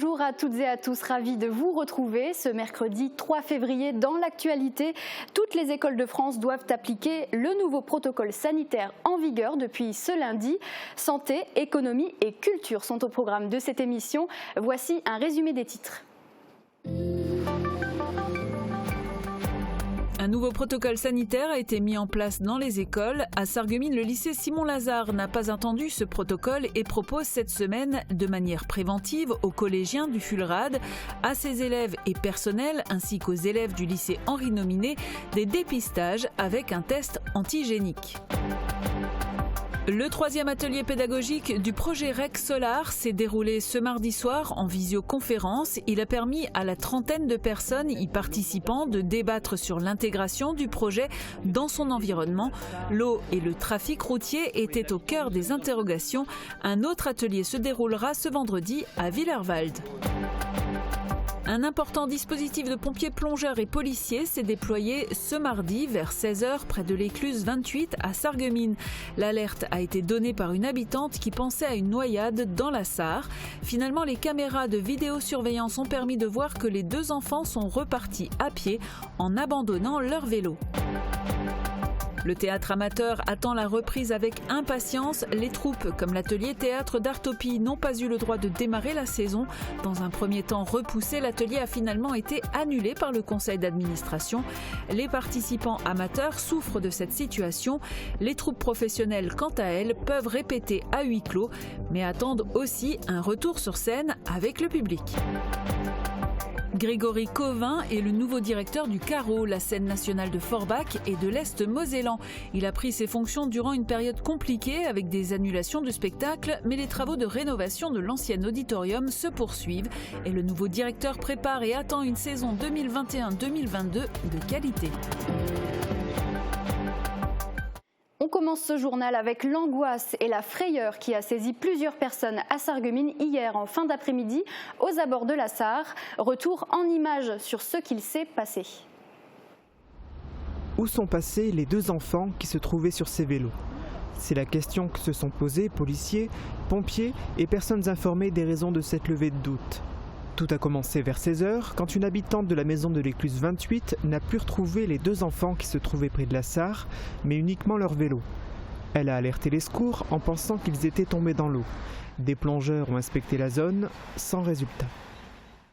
Bonjour à toutes et à tous, ravi de vous retrouver ce mercredi 3 février dans l'actualité. Toutes les écoles de France doivent appliquer le nouveau protocole sanitaire en vigueur depuis ce lundi. Santé, économie et culture sont au programme de cette émission. Voici un résumé des titres. Un nouveau protocole sanitaire a été mis en place dans les écoles. À Sarreguemines, le lycée Simon-Lazare n'a pas attendu ce protocole et propose cette semaine, de manière préventive, aux collégiens du Fulrad, à ses élèves et personnels, ainsi qu'aux élèves du lycée Henri Nominet, des dépistages avec un test antigénique. Le troisième atelier pédagogique du projet REC Solar s'est déroulé ce mardi soir en visioconférence. Il a permis à la trentaine de personnes y participant de débattre sur l'intégration du projet dans son environnement. L'eau et le trafic routier étaient au cœur des interrogations. Un autre atelier se déroulera ce vendredi à Villerwald. Un important dispositif de pompiers plongeurs et policiers s'est déployé ce mardi vers 16h près de l'écluse 28 à Sarreguemines. L'alerte a été donnée par une habitante qui pensait à une noyade dans la Sarre. Finalement, les caméras de vidéosurveillance ont permis de voir que les deux enfants sont repartis à pied en abandonnant leur vélo. Le théâtre amateur attend la reprise avec impatience. Les troupes, comme l'atelier théâtre d'Artopie, n'ont pas eu le droit de démarrer la saison. Dans un premier temps repoussé, l'atelier a finalement été annulé par le conseil d'administration. Les participants amateurs souffrent de cette situation. Les troupes professionnelles, quant à elles, peuvent répéter à huis clos, mais attendent aussi un retour sur scène avec le public. Grégory Covin est le nouveau directeur du Carreau, la scène nationale de Forbach et de l'Est mosellan. Il a pris ses fonctions durant une période compliquée avec des annulations de spectacles, mais les travaux de rénovation de l'ancien auditorium se poursuivent et le nouveau directeur prépare et attend une saison 2021-2022 de qualité. On commence ce journal avec l'angoisse et la frayeur qui a saisi plusieurs personnes à Sarreguemines hier en fin d'après-midi aux abords de la Sarre. Retour en images sur ce qu'il s'est passé. Où sont passés les deux enfants qui se trouvaient sur ces vélos ? C'est la question que se sont posés policiers, pompiers et personnes informées des raisons de cette levée de doute. Tout a commencé vers 16h quand une habitante de la maison de l'écluse 28 n'a pu retrouver les deux enfants qui se trouvaient près de la Sarre, mais uniquement leur vélo. Elle a alerté les secours en pensant qu'ils étaient tombés dans l'eau. Des plongeurs ont inspecté la zone, sans résultat.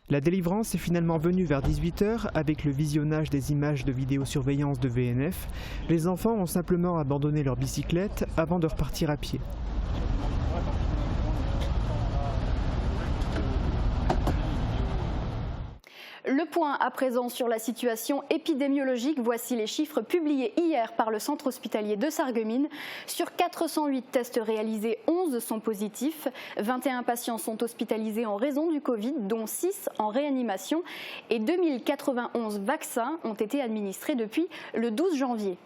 La délivrance est finalement venue vers 18h avec le visionnage des images de vidéosurveillance de VNF. Les enfants ont simplement abandonné leur bicyclette avant de repartir à pied. Le point à présent sur la situation épidémiologique. Voici les chiffres publiés hier par le centre hospitalier de Sarreguemines. Sur 408 tests réalisés, 11 sont positifs. 21 patients sont hospitalisés en raison du Covid, dont 6 en réanimation. Et 2091 vaccins ont été administrés depuis le 12 janvier.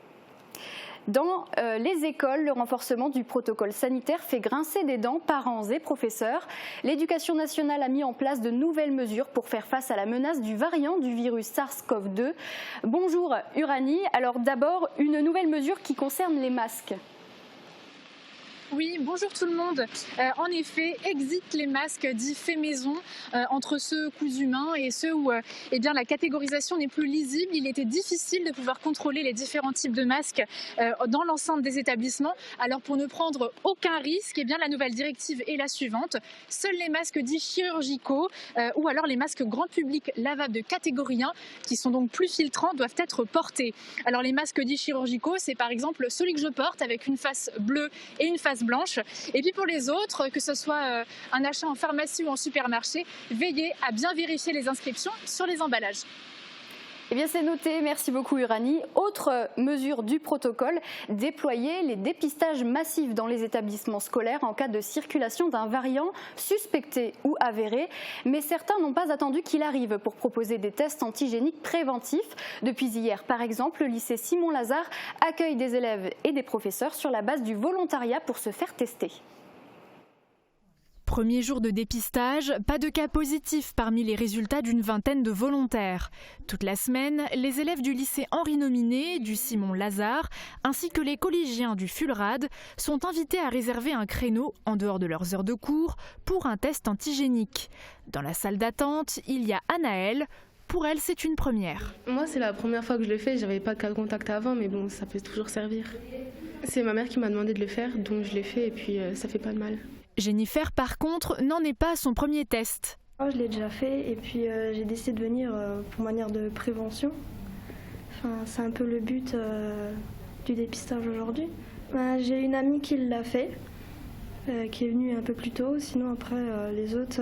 Dans les écoles, le renforcement du protocole sanitaire fait grincer des dents parents et professeurs. L'Éducation nationale a mis en place de nouvelles mesures pour faire face à la menace du variant du virus SARS-CoV-2. Bonjour Uranie, alors d'abord une nouvelle mesure qui concerne les masques. Oui, bonjour tout le monde. En effet, exit les masques dits faits maison entre ceux cousus main et ceux où la catégorisation n'est plus lisible. Il était difficile de pouvoir contrôler les différents types de masques dans l'enceinte des établissements. Alors pour ne prendre aucun risque, la nouvelle directive est la suivante. Seuls les masques dits chirurgicaux ou alors les masques grand public lavables de catégorie 1 qui sont donc plus filtrants doivent être portés. Alors les masques dits chirurgicaux, c'est par exemple celui que je porte avec une face bleue et une face blanche. Et puis pour les autres, que ce soit un achat en pharmacie ou en supermarché, veillez à bien vérifier les inscriptions sur les emballages. Eh bien c'est noté, merci beaucoup Uranie. Autre mesure du protocole, déployer les dépistages massifs dans les établissements scolaires en cas de circulation d'un variant suspecté ou avéré. Mais certains n'ont pas attendu qu'il arrive pour proposer des tests antigéniques préventifs. Depuis hier, par exemple, le lycée Simon-Lazare accueille des élèves et des professeurs sur la base du volontariat pour se faire tester. Premier jour de dépistage, pas de cas positifs parmi les résultats d'une vingtaine de volontaires. Toute la semaine, les élèves du lycée Henri Nominé, du Simon Lazare, ainsi que les collégiens du Fulrad sont invités à réserver un créneau en dehors de leurs heures de cours pour un test antigénique. Dans la salle d'attente, il y a Anaëlle. Pour elle, c'est une première. Moi, c'est la première fois que je le fais. J'avais pas de cas de contact avant, mais bon, ça peut toujours servir. C'est ma mère qui m'a demandé de le faire, donc je l'ai fait et puis ça fait pas de mal. Jennifer, par contre, n'en est pas à son premier test. Je l'ai déjà fait et puis j'ai décidé de venir pour manière de prévention. Enfin, c'est un peu le but du dépistage aujourd'hui. J'ai une amie qui l'a fait, qui est venue un peu plus tôt. Sinon après, les autres,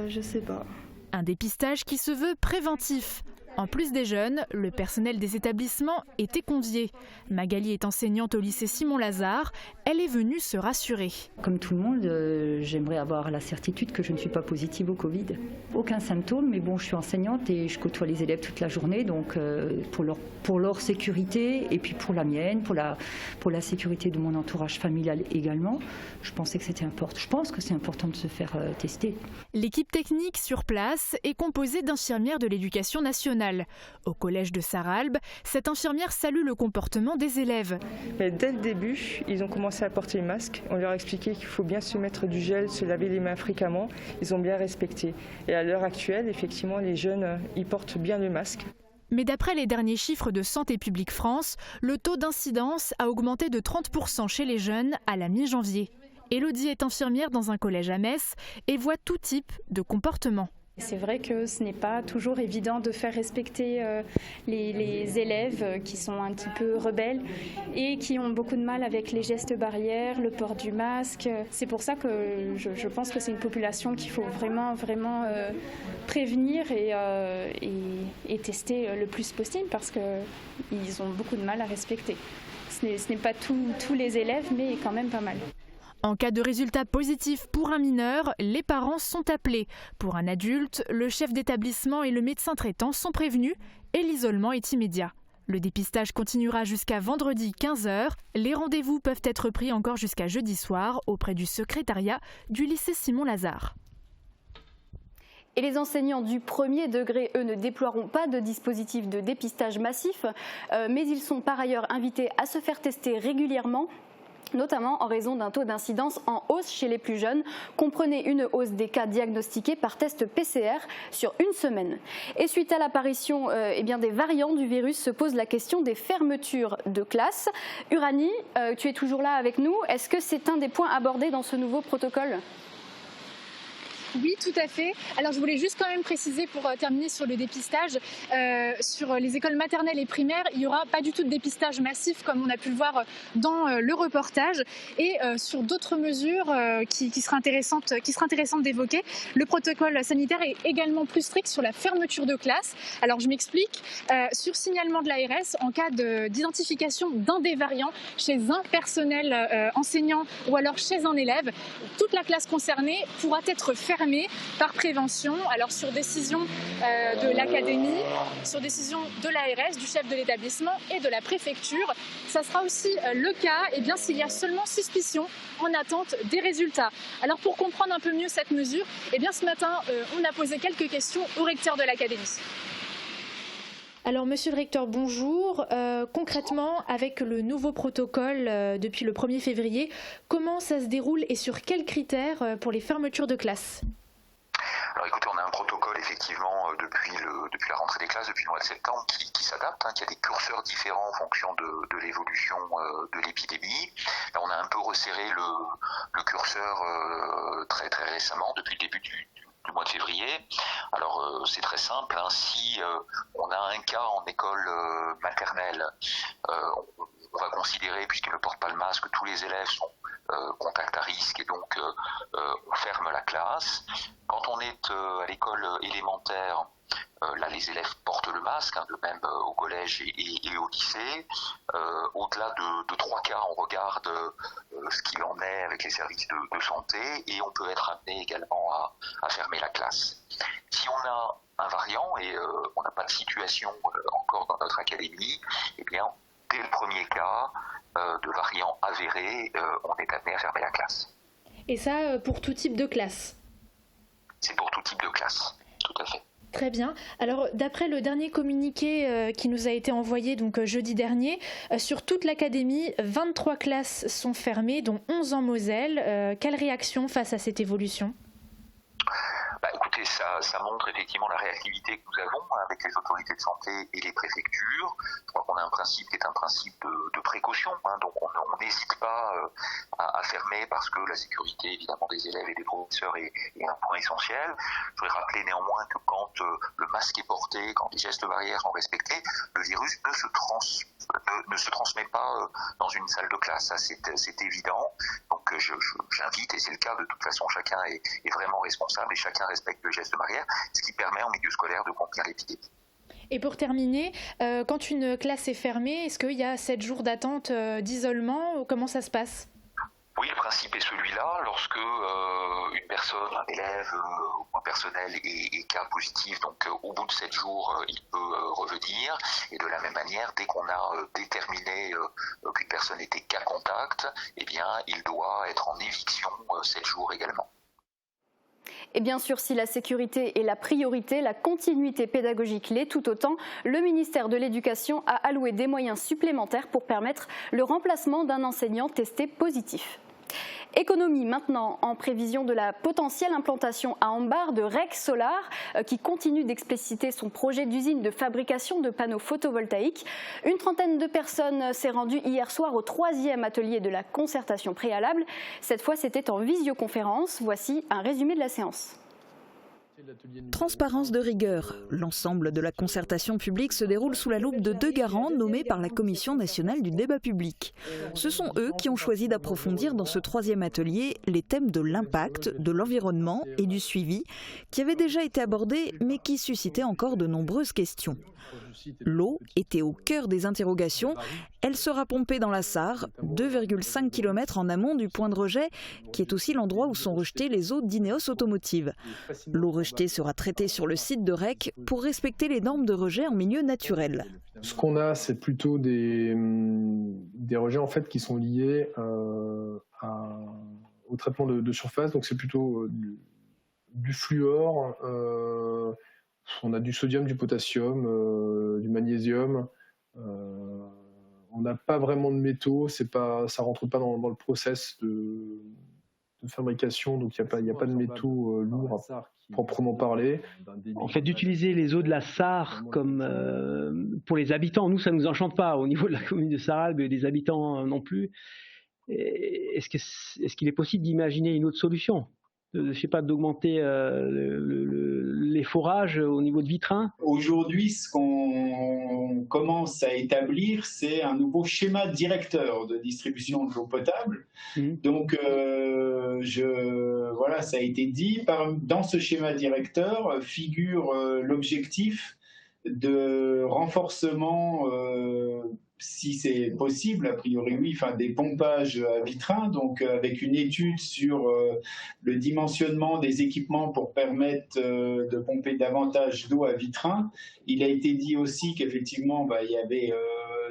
je sais pas. Un dépistage qui se veut préventif. En plus des jeunes, le personnel des établissements était convié. Magali est enseignante au lycée Simon Lazare. Elle est venue se rassurer. Comme tout le monde, j'aimerais avoir la certitude que je ne suis pas positive au Covid. Aucun symptôme, mais bon, je suis enseignante et je côtoie les élèves toute la journée. Donc pour leur sécurité et puis pour la mienne, pour la sécurité de mon entourage familial également, je pensais que c'était important. Je pense que c'est important de se faire tester. L'équipe technique sur place est composée d'infirmières de l'éducation nationale. Au collège de Sarralbe, cette infirmière salue le comportement des élèves. Mais dès le début, ils ont commencé à porter le masque. On leur a expliqué qu'il faut bien se mettre du gel, se laver les mains fréquemment. Ils ont bien respecté. Et à l'heure actuelle, effectivement, les jeunes, ils portent bien le masque. Mais d'après les derniers chiffres de Santé publique France, le taux d'incidence a augmenté de 30% chez les jeunes à la mi-janvier. Élodie est infirmière dans un collège à Metz et voit tout type de comportement. C'est vrai que ce n'est pas toujours évident de faire respecter les élèves qui sont un petit peu rebelles et qui ont beaucoup de mal avec les gestes barrières, le port du masque. C'est pour ça que je pense que c'est une population qu'il faut vraiment prévenir et tester le plus possible parce qu'ils ont beaucoup de mal à respecter. Ce n'est pas tous les élèves, mais quand même pas mal. En cas de résultat positif pour un mineur, les parents sont appelés. Pour un adulte, le chef d'établissement et le médecin traitant sont prévenus et l'isolement est immédiat. Le dépistage continuera jusqu'à vendredi 15h. Les rendez-vous peuvent être pris encore jusqu'à jeudi soir auprès du secrétariat du lycée Simon Lazare. Et les enseignants du premier degré, eux, ne déploieront pas de dispositif de dépistage massif, mais ils sont par ailleurs invités à se faire tester régulièrement, notamment en raison d'un taux d'incidence en hausse chez les plus jeunes. Comprenez une hausse des cas diagnostiqués par test PCR sur une semaine. Et suite à l'apparition des variants du virus, se pose la question des fermetures de classe. Uranie, tu es toujours là avec nous. Est-ce que c'est un des points abordés dans ce nouveau protocole ? Oui, tout à fait. Alors, je voulais juste quand même préciser pour terminer sur le dépistage, sur les écoles maternelles et primaires, il n'y aura pas du tout de dépistage massif comme on a pu le voir dans le reportage. Et sur d'autres mesures qui seraient intéressantes d'évoquer, le protocole sanitaire est également plus strict sur la fermeture de classe. Alors, je m'explique. Sur signalement de l'ARS, en cas d'identification d'un des variants chez un personnel enseignant ou alors chez un élève, toute la classe concernée pourra être fermée par prévention, alors sur décision de l'académie, sur décision de l'ARS, du chef de l'établissement et de la préfecture. Ça sera aussi le cas s'il y a seulement suspicion en attente des résultats. Alors pour comprendre un peu mieux cette mesure, ce matin on a posé quelques questions au recteur de l'académie. Alors, monsieur le recteur, bonjour. Concrètement, avec le nouveau protocole depuis le 1er février, comment ça se déroule et sur quels critères pour les fermetures de classe ? Alors écoutez, on a un protocole effectivement depuis la rentrée des classes, depuis le mois de septembre, qui s'adapte, qui a des curseurs différents en fonction de l'évolution de l'épidémie. Là, on a un peu resserré le curseur très très récemment, depuis le début du mois de février. Alors c'est très simple, si on a un cas en école maternelle, on va considérer, puisqu'ils ne portent pas le masque, tous les élèves sont contact à risque et donc on ferme la classe. Quand on est à l'école élémentaire, là les élèves portent le masque, de même au collège et au lycée. Au-delà de 3 cas, on regarde ce qu'il en est avec les services de santé et on peut être amené également à fermer la classe. Si on a un variant et on n'a pas de situation encore dans notre académie, dès le premier cas de variant avéré, on est amené à fermer la classe. Et ça, pour tout type de classe? C'est pour tout type de classe, tout à fait. Très bien. Alors, d'après le dernier communiqué qui nous a été envoyé donc jeudi dernier, sur toute l'académie, 23 classes sont fermées, dont 11 en Moselle. Quelle réaction face à cette évolution ? Écoutez, ça montre effectivement la réactivité que nous avons avec les autorités de santé et les préfectures. Je crois qu'on a un principe qui est un principe de précaution, donc on n'hésite pas à fermer parce que la sécurité évidemment des élèves et des professeurs est un point essentiel. Je voudrais rappeler néanmoins que quand le masque est porté, quand les gestes barrières sont respectés, le virus ne se transmet pas dans une salle de classe, ça c'est évident. Donc j'invite, et c'est le cas de toute façon, chacun est vraiment responsable et chacun respecte le geste barrière, ce qui permet en milieu scolaire de contenir l'épidémie. Et pour terminer, quand une classe est fermée, est-ce qu'il y a 7 jours d'attente d'isolement? Comment ça se passe? Oui, le principe est celui-là. Lorsque une personne, un élève ou un personnel est cas positif, donc au bout de 7 jours, il peut revenir. Et de la même manière, dès qu'on a déterminé qu'une personne était cas contact, eh bien, il doit être en éviction 7 jours également. Et bien sûr, si la sécurité est la priorité, la continuité pédagogique l'est tout autant. Le ministère de l'Éducation a alloué des moyens supplémentaires pour permettre le remplacement d'un enseignant testé positif. Économie maintenant, en prévision de la potentielle implantation à Ambar de REC Solar, qui continue d'expliciter son projet d'usine de fabrication de panneaux photovoltaïques. Une trentaine de personnes s'est rendue hier soir au 3e atelier de la concertation préalable. Cette fois, c'était en visioconférence. Voici un résumé de la séance. Transparence de rigueur. L'ensemble de la concertation publique se déroule sous la loupe de 2 garants nommés par la Commission nationale du débat public. Ce sont eux qui ont choisi d'approfondir dans ce 3e atelier les thèmes de l'impact, de l'environnement et du suivi, qui avaient déjà été abordés mais qui suscitaient encore de nombreuses questions. L'eau était au cœur des interrogations. Elle sera pompée dans la Sarre, 2,5 km en amont du point de rejet, qui est aussi l'endroit où sont rejetées les eaux d'Ineos Automotive. L'eau rejetée sera traitée sur le site de REC pour respecter les normes de rejet en milieu naturel. Ce qu'on a, c'est plutôt des rejets en fait, qui sont liés au traitement de surface. Donc c'est plutôt du fluor. On a du sodium, du potassium, du magnésium. On n'a pas vraiment de métaux, ça ne rentre pas dans le process de fabrication, donc il n'y a pas de métaux lourds à proprement parler. En fait, d'utiliser les eaux de la Sarre comme pour les habitants, nous ça ne nous enchante pas au niveau de la commune de Sarralbe, des habitants non plus. Est-ce qu'il est possible d'imaginer une autre solution ? Je ne sais pas, d'augmenter les forages au niveau de Vitrain? Aujourd'hui, ce qu'on commence à établir, c'est un nouveau schéma directeur de distribution de l'eau potable. Donc, voilà, ça a été dit. Dans ce schéma directeur figure l'objectif de renforcement, si c'est possible, a priori oui, des pompages à Vitrain, donc avec une étude sur le dimensionnement des équipements pour permettre de pomper davantage d'eau à Vitrain. Il a été dit aussi qu'effectivement, il y avait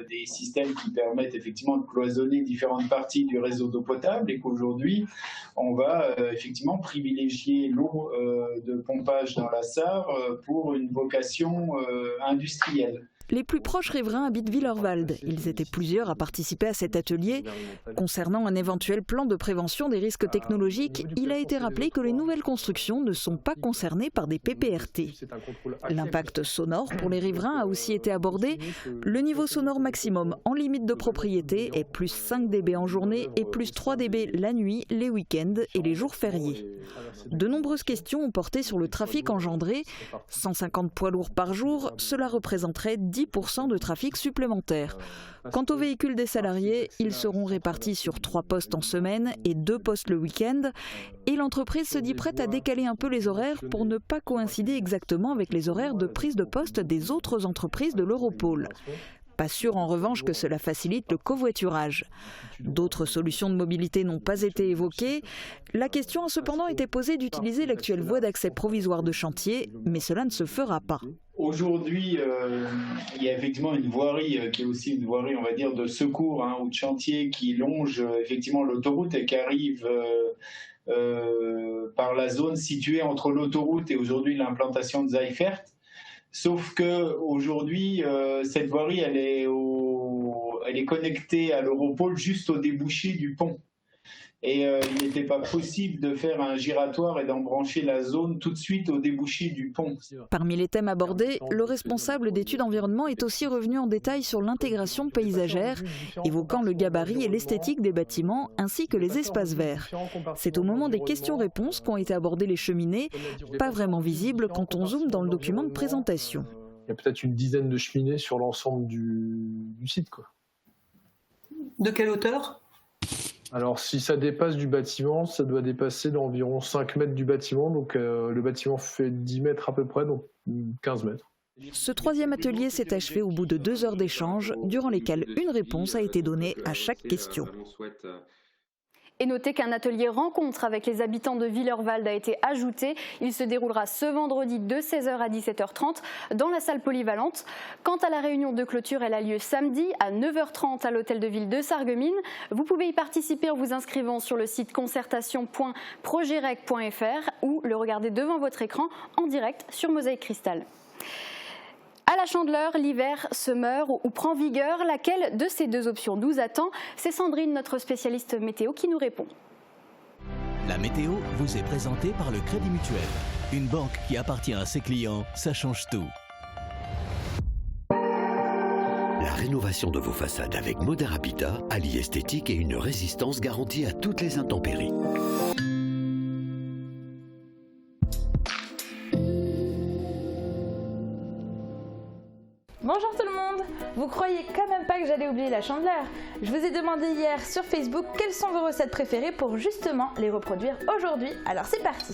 des systèmes qui permettent effectivement de cloisonner différentes parties du réseau d'eau potable et qu'aujourd'hui, on va effectivement privilégier l'eau de pompage dans la Sarre pour une vocation industrielle. Les plus proches riverains habitent Villerwald. Ils étaient plusieurs à participer à cet atelier. Concernant un éventuel plan de prévention des risques technologiques, il a été rappelé que les nouvelles constructions ne sont pas concernées par des PPRT. L'impact sonore pour les riverains a aussi été abordé. Le niveau sonore maximum en limite de propriété est plus 5 dB en journée et plus 3 dB la nuit, les week-ends et les jours fériés. De nombreuses questions ont porté sur le trafic engendré. 150 poids lourds par jour, cela représenterait 10% de trafic supplémentaire. Quant aux véhicules des salariés, ils seront répartis sur 3 postes en semaine et 2 postes le week-end. Et l'entreprise se dit prête à décaler un peu les horaires pour ne pas coïncider exactement avec les horaires de prise de poste des autres entreprises de l'Europol. Pas sûr en revanche que cela facilite le covoiturage. D'autres solutions de mobilité n'ont pas été évoquées. La question a cependant été posée d'utiliser l'actuelle voie d'accès provisoire de chantier, mais cela ne se fera pas. Aujourd'hui, il y a effectivement une voirie qui est aussi une voirie, on va dire, de secours ou de chantier qui longe effectivement l'autoroute et qui arrive par la zone située entre l'autoroute et aujourd'hui l'implantation de Seifert. Sauf qu'aujourd'hui, cette voirie, elle est connectée à l'Europole juste au débouché du pont. Et il n'était pas possible de faire un giratoire et d'embrancher la zone tout de suite au débouché du pont. Parmi les thèmes abordés, le responsable d'études environnement est aussi revenu en détail sur l'intégration paysagère, évoquant le gabarit et l'esthétique des bâtiments ainsi que les espaces verts. C'est au moment des questions-réponses qu'ont été abordées les cheminées, pas vraiment visibles quand on zoome dans le document de présentation. Il y a peut-être une dizaine de cheminées sur l'ensemble du site, quoi. De quelle hauteur ? Alors si ça dépasse du bâtiment, ça doit dépasser d'environ 5 mètres du bâtiment, donc le bâtiment fait 10 mètres à peu près, donc 15 mètres. Ce troisième atelier s'est achevé au bout de 2 heures d'échange, durant lesquelles une réponse a été donnée à chaque question. Et notez qu'un atelier rencontre avec les habitants de Villeurwalde a été ajouté. Il se déroulera ce vendredi de 16h à 17h30 dans la salle polyvalente. Quant à la réunion de clôture, elle a lieu samedi à 9h30 à l'hôtel de ville de Sarreguemines. Vous pouvez y participer en vous inscrivant sur le site concertation.progerec.fr ou le regarder devant votre écran en direct sur Mosaïque Cristal. À la Chandeleur, l'hiver se meurt ou prend vigueur. Laquelle de ces deux options nous attend? C'est Sandrine, notre spécialiste météo, qui nous répond. La météo vous est présentée par le Crédit Mutuel. Une banque qui appartient à ses clients, ça change tout. La rénovation de vos façades avec Modern Habitat allie esthétique et une résistance garantie à toutes les intempéries. Bonjour tout le monde! Vous croyez quand même pas que j'allais oublier la Chandeleur? Je vous ai demandé hier sur Facebook quelles sont vos recettes préférées pour justement les reproduire aujourd'hui, alors c'est parti!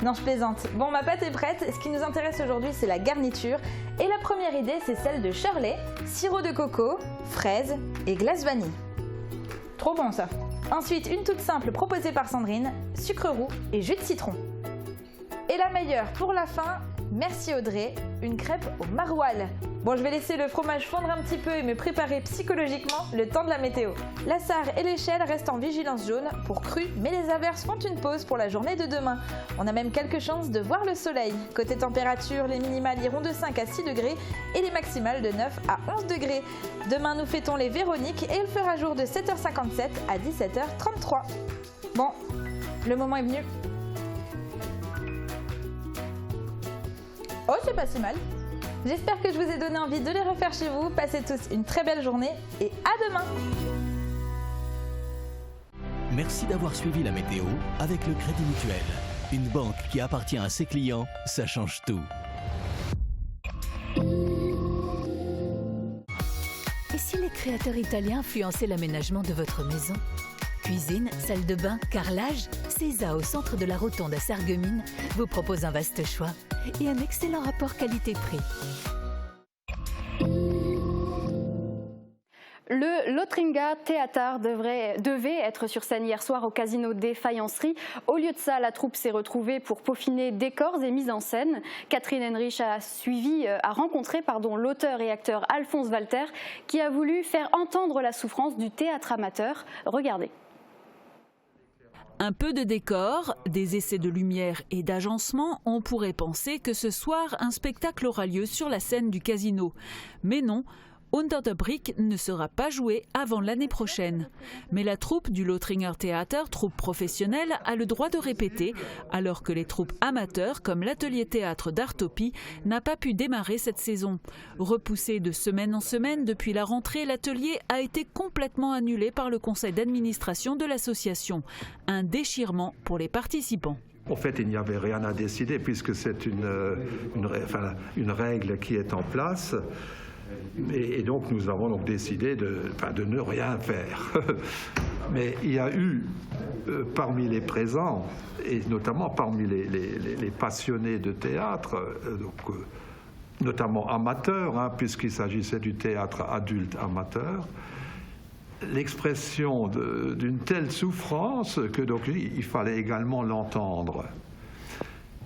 Non, je plaisante. Bon, ma pâte est prête, ce qui nous intéresse aujourd'hui c'est la garniture et la première idée c'est celle de Shirley, sirop de coco, fraises et glace vanille. Trop bon ça! Ensuite, une toute simple proposée par Sandrine, sucre roux et jus de citron. Et la meilleure pour la fin, merci Audrey, une crêpe au maroilles. Bon, je vais laisser le fromage fondre un petit peu et me préparer psychologiquement le temps de la météo. La Sarre et l'échelle restent en vigilance jaune pour crue, mais les averses font une pause pour la journée de demain. On a même quelques chances de voir le soleil. Côté température, les minimales iront de 5 à 6 degrés et les maximales de 9 à 11 degrés. Demain, nous fêtons les Véroniques et il fera jour de 7h57 à 17h33. Bon, le moment est venu. Oh, c'est pas si mal. J'espère que je vous ai donné envie de les refaire chez vous. Passez tous une très belle journée et à demain. Merci d'avoir suivi la météo avec le Crédit Mutuel. Une banque qui appartient à ses clients, ça change tout. Et si les créateurs italiens influençaient l'aménagement de votre maison? Cuisine, salle de bain, carrelage, Cesa au centre de la Rotonde à Sarreguemines vous propose un vaste choix et un excellent rapport qualité-prix. Le Lotringa Theater devait être sur scène hier soir au Casino des Faïenceries. Au lieu de ça, la troupe s'est retrouvée pour peaufiner décors et mise en scène. Catherine Henrich a rencontré l'auteur et acteur Alphonse Walter qui a voulu faire entendre la souffrance du théâtre amateur. Regardez. Un peu de décor, des essais de lumière et d'agencement, on pourrait penser que ce soir, un spectacle aura lieu sur la scène du casino. Mais non, Unter der Brick ne sera pas joué avant l'année prochaine. Mais la troupe du Lothringer Theater, troupe professionnelle, a le droit de répéter, alors que les troupes amateurs, comme l'atelier théâtre d'Artopie, n'a pas pu démarrer cette saison. Repoussé de semaine en semaine depuis la rentrée, l'atelier a été complètement annulé par le conseil d'administration de l'association. Un déchirement pour les participants. En fait, il n'y avait rien à décider puisque c'est une règle qui est en place. Et donc nous avons décidé de ne rien faire. Mais il y a eu parmi les présents, et notamment parmi les passionnés de théâtre, notamment amateurs, puisqu'il s'agissait du théâtre adulte amateur, l'expression d'une telle souffrance que il fallait également l'entendre.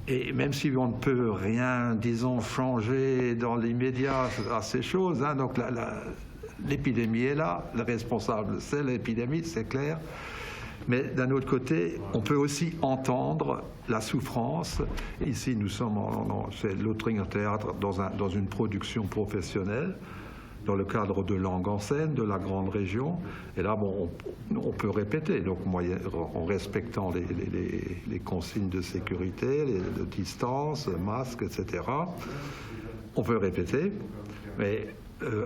Et même si on ne peut rien, disons, changer dans l'immédiat à ces choses, donc l'épidémie est là, le responsable c'est l'épidémie, c'est clair, Mais d'un autre côté, on peut aussi entendre la souffrance. Ici, nous sommes chez l'Autring Théâtre dans une production professionnelle, dans le cadre de Langue en scène, de la grande région. Et là, bon, on peut répéter, donc en respectant les consignes de sécurité, de distance, masque, etc. On peut répéter, mais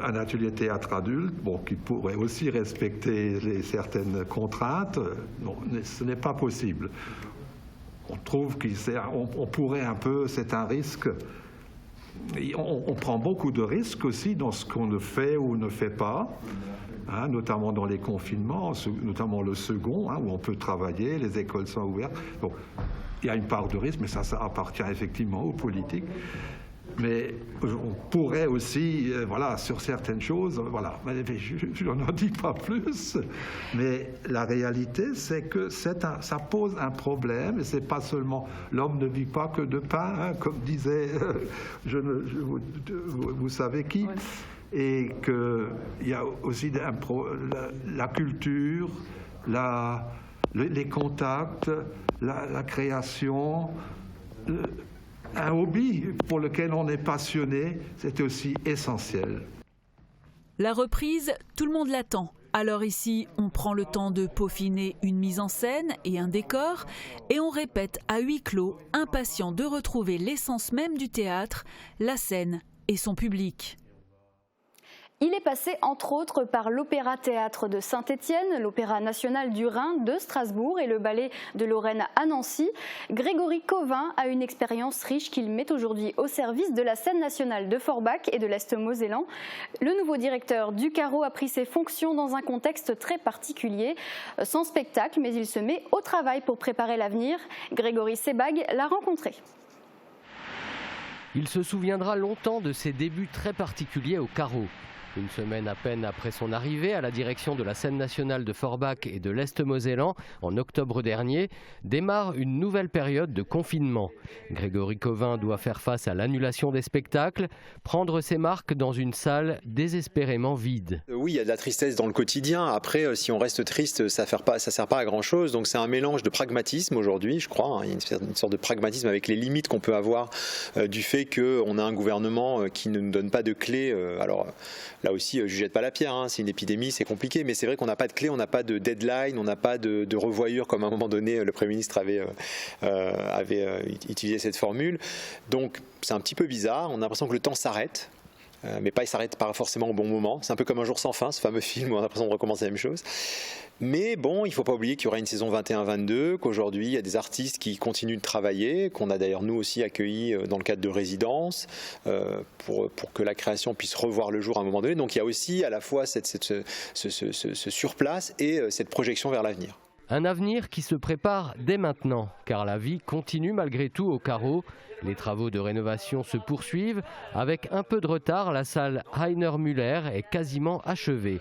un atelier théâtre adulte, bon, qui pourrait aussi respecter certaines contraintes, non, ce n'est pas possible. On trouve qu'on pourrait un peu, c'est un risque. On prend beaucoup de risques aussi dans ce qu'on ne fait ou ne fait pas, hein, notamment dans les confinements, notamment le second, hein, où on peut travailler, les écoles sont ouvertes. Donc, il y a une part de risque, mais ça appartient effectivement aux politiques. Mais on pourrait aussi, voilà, sur certaines choses, voilà, je n'en dis pas plus, mais la réalité, c'est que ça pose un problème, et c'est pas seulement l'homme ne vit pas que de pain, hein, comme disait, vous savez qui, ouais. Et qu'il y a aussi la culture, les contacts, la création. Un hobby pour lequel on est passionné, c'est aussi essentiel. La reprise, tout le monde l'attend. Alors ici, on prend le temps de peaufiner une mise en scène et un décor, et on répète à huis clos, impatient de retrouver l'essence même du théâtre, la scène et son public. Il est passé entre autres par l'Opéra-Théâtre de Saint-Étienne, l'Opéra national du Rhin de Strasbourg et le Ballet de Lorraine à Nancy. Grégory Covin a une expérience riche qu'il met aujourd'hui au service de la scène nationale de Forbach et de l'Est-Mosellan. Le nouveau directeur du Carreau a pris ses fonctions dans un contexte très particulier, sans spectacle, mais il se met au travail pour préparer l'avenir. Grégory Sebag l'a rencontré. Il se souviendra longtemps de ses débuts très particuliers au Carreau. Une semaine à peine après son arrivée à la direction de la scène nationale de Forbach et de l'Est-Mosellan, en octobre dernier, démarre une nouvelle période de confinement. Grégory Covin doit faire face à l'annulation des spectacles, prendre ses marques dans une salle désespérément vide. Oui, il y a de la tristesse dans le quotidien. Après, si on reste triste, ça ne sert pas à grand-chose. Donc c'est un mélange de pragmatisme aujourd'hui, je crois. Il y a une sorte de pragmatisme avec les limites qu'on peut avoir du fait qu'on a un gouvernement qui ne nous donne pas de clés. Alors là aussi, je ne jette pas la pierre, hein. C'est une épidémie, c'est compliqué, mais c'est vrai qu'on n'a pas de clé, on n'a pas de deadline, on n'a pas de revoyure comme à un moment donné le Premier ministre avait utilisé cette formule. Donc c'est un petit peu bizarre, on a l'impression que le temps s'arrête. Mais il ne s'arrête pas forcément au bon moment. C'est un peu comme Un jour sans fin, ce fameux film où on a l'impression de recommencer la même chose. Mais bon, il ne faut pas oublier qu'il y aura une saison 21-22, qu'aujourd'hui il y a des artistes qui continuent de travailler, qu'on a d'ailleurs nous aussi accueillis dans le cadre de résidences, pour que la création puisse revoir le jour à un moment donné. Donc il y a aussi à la fois ce surplace et cette projection vers l'avenir. Un avenir qui se prépare dès maintenant, car la vie continue malgré tout au Carreau. Les travaux de rénovation se poursuivent. Avec un peu de retard, la salle Heiner Müller est quasiment achevée.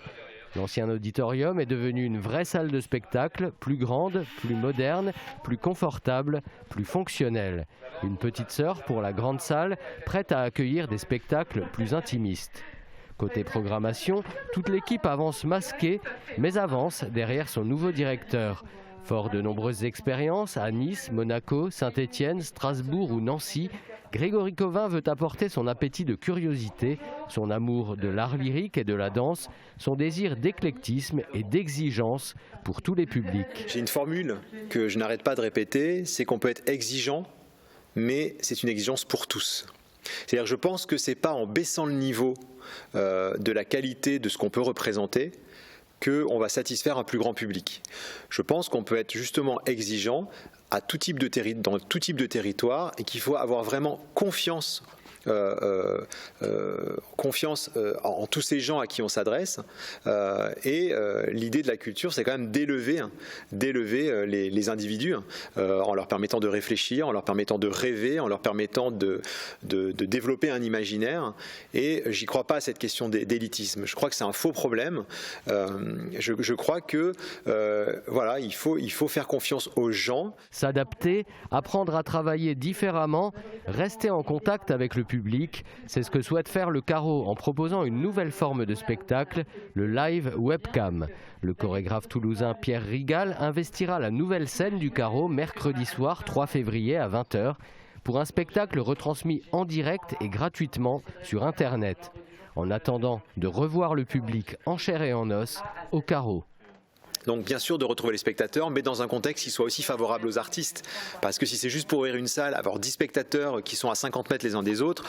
L'ancien auditorium est devenu une vraie salle de spectacle, plus grande, plus moderne, plus confortable, plus fonctionnelle. Une petite sœur pour la grande salle, prête à accueillir des spectacles plus intimistes. Côté programmation, toute l'équipe avance masquée, mais avance derrière son nouveau directeur. Fort de nombreuses expériences à Nice, Monaco, Saint-Étienne, Strasbourg ou Nancy, Grégory Covin veut apporter son appétit de curiosité, son amour de l'art lyrique et de la danse, son désir d'éclectisme et d'exigence pour tous les publics. J'ai une formule que je n'arrête pas de répéter, c'est qu'on peut être exigeant, mais c'est une exigence pour tous. C'est-à-dire que je pense que ce n'est pas en baissant le niveau de la qualité de ce qu'on peut représenter qu'on va satisfaire un plus grand public. Je pense qu'on peut être justement exigeant dans tout type de territoire et qu'il faut avoir vraiment confiance en tous ces gens à qui on s'adresse. L'idée de la culture, c'est quand même d'élever les individus en leur permettant de réfléchir, en leur permettant de rêver, en leur permettant de développer un imaginaire. Et j'y crois pas à cette question d'élitisme. Je crois que c'est un faux problème. Je crois que voilà, il faut faire confiance aux gens. S'adapter, apprendre à travailler différemment, rester en contact avec le public. C'est ce que souhaite faire le Carreau en proposant une nouvelle forme de spectacle, le live webcam. Le chorégraphe toulousain Pierre Rigal investira la nouvelle scène du Carreau mercredi soir 3 février à 20h pour un spectacle retransmis en direct et gratuitement sur Internet. En attendant de revoir le public en chair et en os au Carreau. Donc bien sûr de retrouver les spectateurs, mais dans un contexte qui soit aussi favorable aux artistes. Parce que si c'est juste pour ouvrir une salle, avoir 10 spectateurs qui sont à 50 mètres les uns des autres,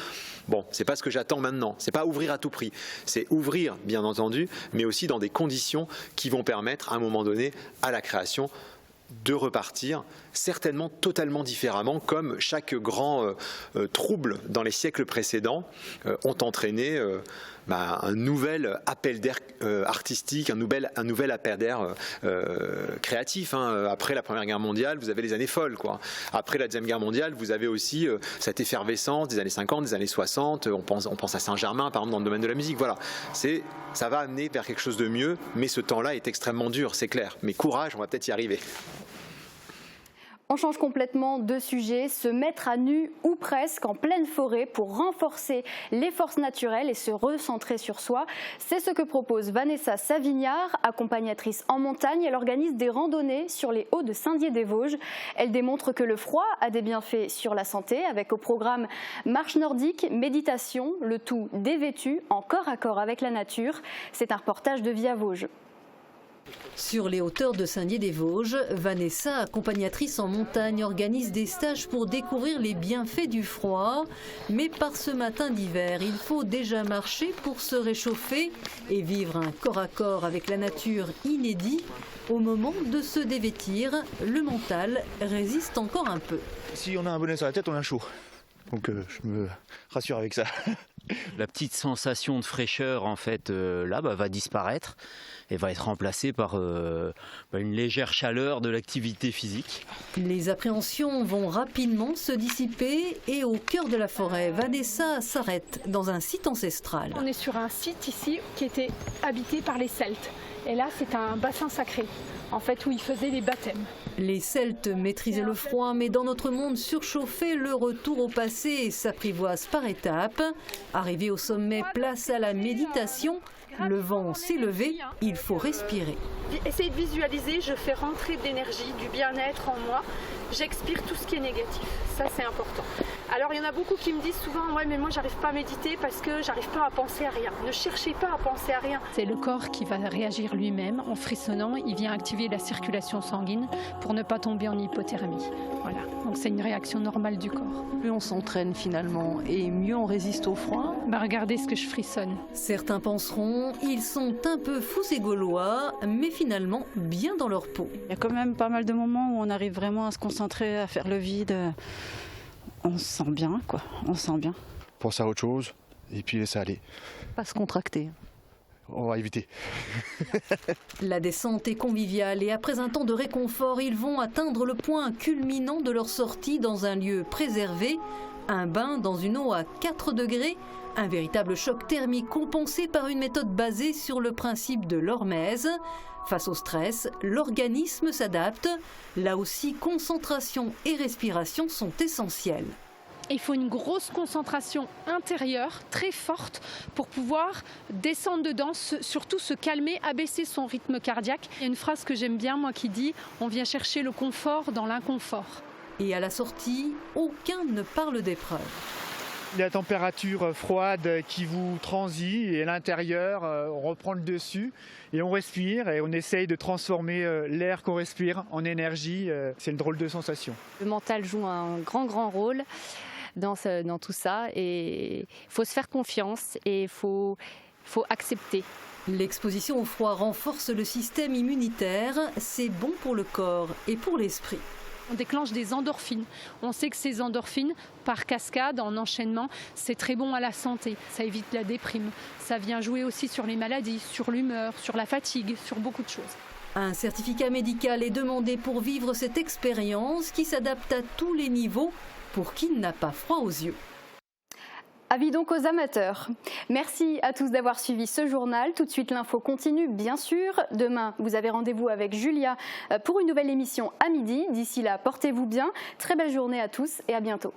bon, c'est pas ce que j'attends maintenant. C'est pas ouvrir à tout prix. C'est ouvrir, bien entendu, mais aussi dans des conditions qui vont permettre à un moment donné à la création de repartir certainement totalement différemment, comme chaque grand trouble dans les siècles précédents ont entraîné un nouvel appel d'air artistique, un nouvel appel d'air créatif. Après la Première Guerre mondiale, vous avez les années folles, quoi. Après la Deuxième Guerre mondiale, vous avez aussi cette effervescence des années 50, des années 60. On pense à Saint-Germain, par exemple, dans le domaine de la musique. Voilà, ça va amener vers quelque chose de mieux, mais ce temps-là est extrêmement dur, c'est clair. Mais courage, on va peut-être y arriver. On change complètement de sujet, se mettre à nu ou presque en pleine forêt pour renforcer les forces naturelles et se recentrer sur soi. C'est ce que propose Vanessa Savignard, accompagnatrice en montagne. Elle organise des randonnées sur les hauts de Saint-Dié-des-Vosges. Elle démontre que le froid a des bienfaits sur la santé avec au programme marche nordique, méditation, le tout dévêtu en corps à corps avec la nature. C'est un reportage de Via Vosges. Sur les hauteurs de Saint-Dié-des-Vosges, Vanessa, accompagnatrice en montagne, organise des stages pour découvrir les bienfaits du froid. Mais par ce matin d'hiver, il faut déjà marcher pour se réchauffer et vivre un corps à corps avec la nature inédit. Au moment de se dévêtir, le mental résiste encore un peu. Si on a un bonnet sur la tête, on a chaud. Donc je me rassure avec ça. La petite sensation de fraîcheur en fait va disparaître et va être remplacée par une légère chaleur de l'activité physique. Les appréhensions vont rapidement se dissiper et au cœur de la forêt, Vanessa s'arrête dans un site ancestral. On est sur un site ici qui était habité par les Celtes. Et là, c'est un bassin sacré, en fait, où ils faisaient les baptêmes. Les Celtes maîtrisaient le froid, mais dans notre monde surchauffé, le retour au passé s'apprivoise par étapes. Arrivé au sommet, place à la méditation. Le vent s'est levé, il faut respirer. Essayez de visualiser, je fais rentrer de l'énergie, du bien-être en moi. J'expire tout ce qui est négatif, ça c'est important. Alors il y en a beaucoup qui me disent souvent, ouais mais moi j'arrive pas à méditer parce que j'arrive pas à penser à rien. Ne cherchez pas à penser à rien. C'est le corps qui va réagir lui-même en frissonnant, il vient activer la circulation sanguine pour ne pas tomber en hypothermie. Voilà, donc c'est une réaction normale du corps. Plus on s'entraîne finalement et mieux on résiste au froid. Regardez ce que je frissonne. Certains penseront, ils sont un peu fous ces Gaulois, mais finalement bien dans leur peau. Il y a quand même pas mal de moments où on arrive vraiment à se concentrer, à faire le vide. On se sent bien, quoi. On se sent bien. Penser à autre chose et puis laisser aller. Pas se contracter. On va éviter. La descente est conviviale et après un temps de réconfort, ils vont atteindre le point culminant de leur sortie dans un lieu préservé. Un bain dans une eau à 4 degrés. Un véritable choc thermique compensé par une méthode basée sur le principe de l'hormèse. Face au stress, l'organisme s'adapte. Là aussi, concentration et respiration sont essentielles. Il faut une grosse concentration intérieure, très forte, pour pouvoir descendre dedans, surtout se calmer, abaisser son rythme cardiaque. Il y a une phrase que j'aime bien, moi, qui dit « On vient chercher le confort dans l'inconfort ». Et à la sortie, aucun ne parle d'épreuve. La température froide qui vous transit et à l'intérieur, on reprend le dessus et on respire et on essaye de transformer l'air qu'on respire en énergie. C'est une drôle de sensation. Le mental joue un grand rôle dans tout ça et il faut se faire confiance et il faut accepter. L'exposition au froid renforce le système immunitaire, c'est bon pour le corps et pour l'esprit. On déclenche des endorphines. On sait que ces endorphines, par cascade, en enchaînement, c'est très bon à la santé. Ça évite la déprime. Ça vient jouer aussi sur les maladies, sur l'humeur, sur la fatigue, sur beaucoup de choses. Un certificat médical est demandé pour vivre cette expérience qui s'adapte à tous les niveaux pour qui n'a pas froid aux yeux. Avis donc aux amateurs. Merci à tous d'avoir suivi ce journal. Tout de suite, l'info continue, bien sûr. Demain, vous avez rendez-vous avec Julia pour une nouvelle émission à midi. D'ici là, portez-vous bien. Très belle journée à tous et à bientôt.